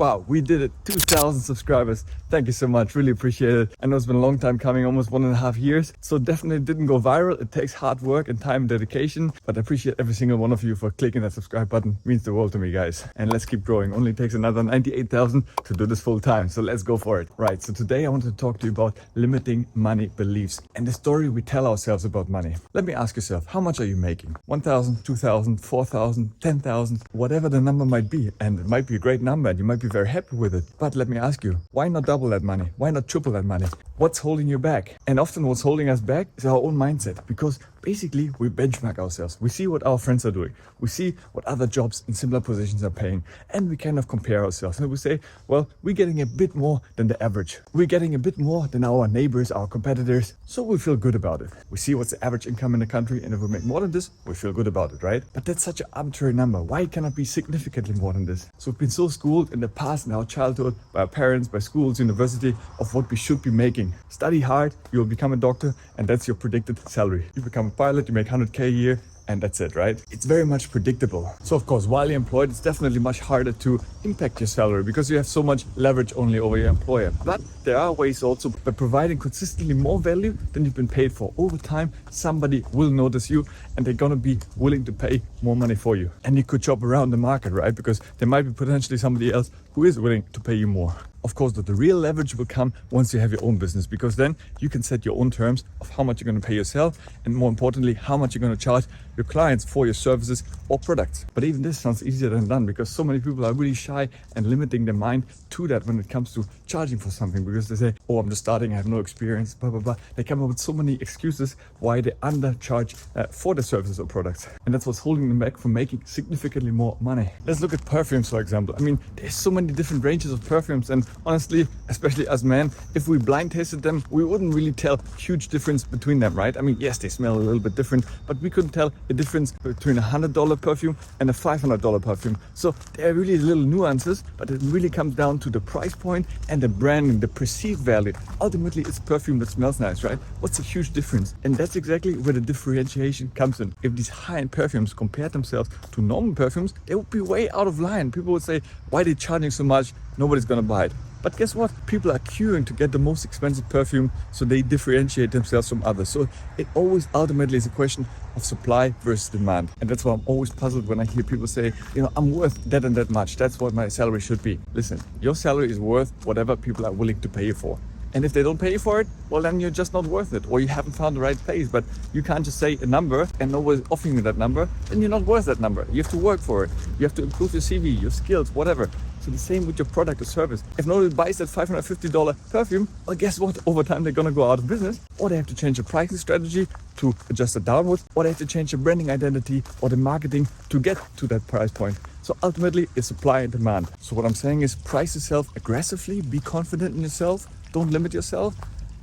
Wow, we did it. 2,000 subscribers. Thank you so much. Really appreciate it. I know it's been a long time coming, almost 1.5 years. So definitely didn't go viral. It takes hard work and time and dedication. But I appreciate every single one of you for clicking that subscribe button. It means the world to me, guys. And let's keep growing. Only takes another 98,000 to do this full time. So let's go for it. Right. So today I want to talk to you about limiting money beliefs and the story we tell ourselves about money. Let me ask yourself, how much are you making? 1,000, 2,000, 4,000, 10,000, whatever the number might be. And it might be a great number and you might be very happy with it. But let me ask you, why not double that money? Why not triple that money? What's holding you back? And often what's holding us back is our own mindset, because basically we benchmark ourselves. We see what our friends are doing. We see what other jobs in similar positions are paying. And we kind of compare ourselves. And we say, well, we're getting a bit more than the average. We're getting a bit more than our neighbors, our competitors. So we feel good about it. We see what's the average income in the country. And if we make more than this, we feel good about it, right? But that's such an arbitrary number. Why cannot it be significantly more than this? So we've been so schooled in the past, in our childhood, by our parents, by schools, university, of what we should be making. Study hard, you'll become a doctor, and that's your predicted salary. You become a pilot, you make 100K a year, and that's it, right? It's very much predictable. So of course, while you're employed, it's definitely much harder to impact your salary because you have so much leverage only over your employer. But there are ways also by providing consistently more value than you've been paid for. Over time, somebody will notice you and they're gonna be willing to pay more money for you. And you could shop around the market, right? Because there might be potentially somebody else who is willing to pay you more. Of course, the real leverage will come once you have your own business, because then you can set your own terms of how much you're going to pay yourself and, more importantly, how much you're going to charge your clients for your services or products. But even this sounds easier than done, because so many people are really shy and limiting their mind to that when it comes to charging for something, because they say, oh, I'm just starting, I have no experience, blah, blah, blah. They come up with so many excuses why they undercharge for the services or products. And that's what's holding them back from making significantly more money. Let's look at perfumes, for example. I mean, there's so many different ranges of perfumes, and honestly, especially as men, if we blind tasted them, we wouldn't really tell huge difference between them, right? I mean, yes, they smell a little bit different, but we couldn't tell the difference between a $100 perfume and a $500 perfume. So there are really little nuances, but it really comes down to the price point and the branding, the perceived value. Ultimately, it's perfume that smells nice, right? What's the huge difference? And that's exactly where the differentiation comes in. If these high-end perfumes compared themselves to normal perfumes, they would be way out of line. People would say, why are they charging so much? Nobody's gonna buy it. But guess what? People are queuing to get the most expensive perfume, so they differentiate themselves from others. So it always ultimately is a question of supply versus demand. And that's why I'm always puzzled when I hear people say, you know, I'm worth that and that much. That's what my salary should be. Listen, your salary is worth whatever people are willing to pay you for. And if they don't pay you for it, well, then you're just not worth it, or you haven't found the right place. But you can't just say a number and nobody's offering you that number, then you're not worth that number. You have to work for it. You have to improve your CV, your skills, whatever. So the same with your product or service. If nobody buys that $550 perfume, well, guess what? Over time, they're gonna go out of business, or they have to change the pricing strategy to adjust it downwards, or they have to change the branding identity or the marketing to get to that price point. So ultimately, it's supply and demand. So what I'm saying is price yourself aggressively, be confident in yourself, don't limit yourself,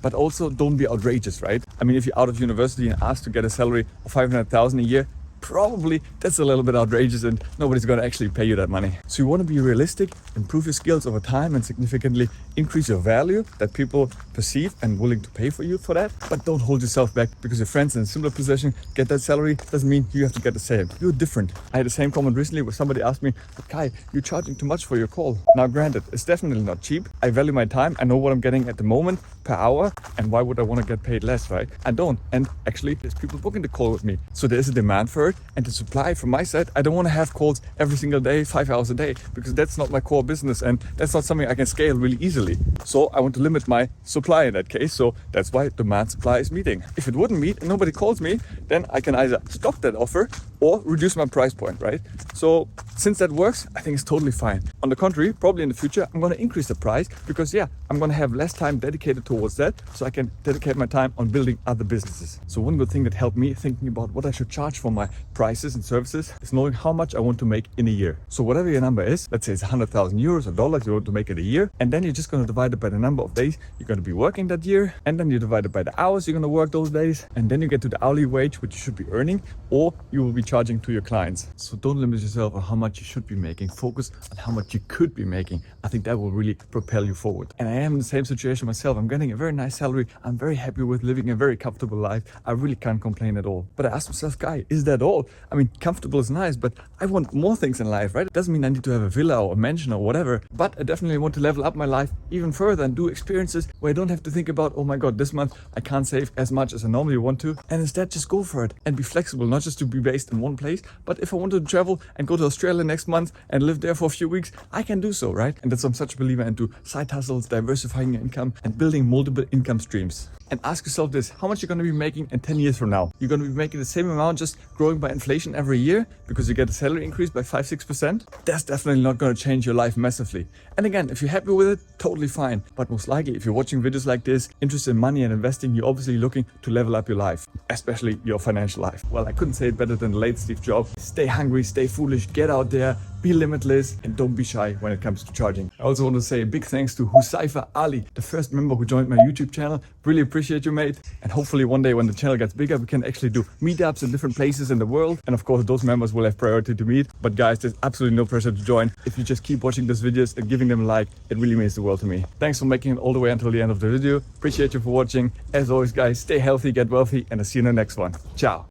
but also don't be outrageous, right? I mean, if you're out of university and asked to get a salary of $500,000 a year, probably that's a little bit outrageous and nobody's going to actually pay you that money. So you want to be realistic, improve your skills over time and significantly increase your value that people perceive and willing to pay for you for that. But don't hold yourself back because your friends in a similar position get that salary. Doesn't mean you have to get the same. You're different. I had the same comment recently where somebody asked me, but Kai, you're charging too much for your call. Now granted, it's definitely not cheap. I value my time. I know what I'm getting at the moment per hour. And why would I want to get paid less, right? I don't. And actually, there's people booking the call with me. So there's a demand for it. And the supply from my side, I don't want to have calls every single day, 5 hours a day, because that's not my core business and that's not something I can scale really easily. So I want to limit my supply in that case. So that's why demand supply is meeting. If it wouldn't meet and nobody calls me, then I can either stop that offer or reduce my price point, right? So since that works, I think it's totally fine. On the contrary, probably in the future, I'm going to increase the price because I'm going to have less time dedicated towards that. So I can dedicate my time on building other businesses. So one good thing that helped me thinking about what I should charge for my prices and services is knowing how much I want to make in a year. So whatever your number is, let's say it's 100,000 euros or dollars you want to make in a year, and then you're just going to divide it by the number of days you're going to be working that year, and then you divide it by the hours you're going to work those days, and then you get to the hourly wage which you should be earning, or you will be charging to your clients. So don't limit yourself on how much you should be making. Focus on how much you could be making. I think that will really propel you forward. And I am in the same situation myself. I'm getting a very nice salary. I'm very happy with living a very comfortable life. I really can't complain at all. But I asked myself, Guy, is that all? all. I mean, comfortable is nice, but I want more things in life, right? It doesn't mean I need to have a villa or a mansion or whatever, but I definitely want to level up my life even further and do experiences where I don't have to think about, oh my God, this month I can't save as much as I normally want to, and instead just go for it and be flexible, not just to be based in one place, but if I want to travel and go to Australia next month and live there for a few weeks, I can do so, right? And that's I'm such a believer into side hustles, diversifying your income, and building multiple income streams. And ask yourself this, how much you're going to be making in 10 years from now? You're going to be making the same amount, just growing by inflation every year because you get a salary increase by 5-6%? That's definitely not going to change your life massively. And again, if you're happy with it, totally fine. But most likely, if you're watching videos like this, interested in money and investing, you're obviously looking to level up your life, especially your financial life. Well, I couldn't say it better than the late Steve Jobs. Stay hungry, stay foolish, get out there, be limitless, and don't be shy when it comes to charging. I also want to say a big thanks to Husaifa Ali, the first member who joined my YouTube channel. Really appreciate you, mate. And hopefully one day when the channel gets bigger, we can actually do meetups in different places in the world. And of course, those members will have priority to meet. But guys, there's absolutely no pressure to join. If you just keep watching these videos and giving them a like, it really means the world to me. Thanks for making it all the way until the end of the video. Appreciate you for watching. As always, guys, stay healthy, get wealthy, and I'll see you in the next one. Ciao.